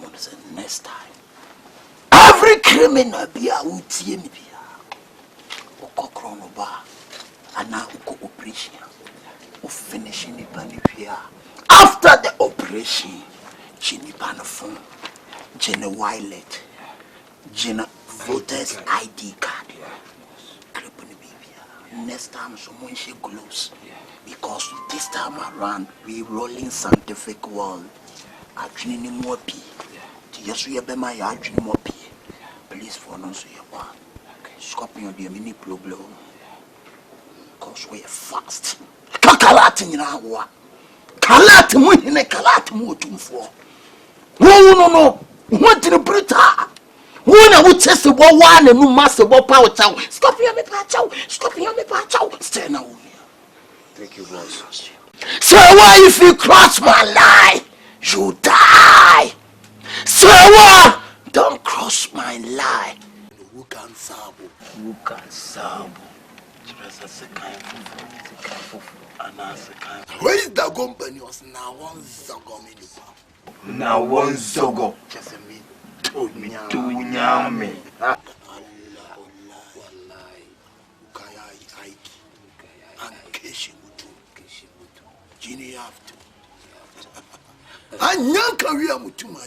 want to say next time. Every criminal be a utie me be a okokrono ba ana uko operation o finishing the panipia. After the operation, Jenny Panafon, Jenny Wilet, Jenny voters ID card. Next time someone she gloves. Because this time around we rolling scientific world. Actually more pee. Yes, we have my actually more pee. Please for no so you want. Scorpion the mini problem. Because we're fast. Kakalatin in our war. Kalat mu in a kalat mu for. No. What in the Brita? When I would test the one and no master power chow. Scorpion me pachow. Scorpion me pachow. Stay now. Thank you, boss. So why if you cross my line, you die. So what? Don't cross my line. Who can sabo? Who can sabo? Where is the company? Was now one zogo minipa. Now one zogo. Just a me. Told me to nyame. Genie after. I can't carry a mutuma.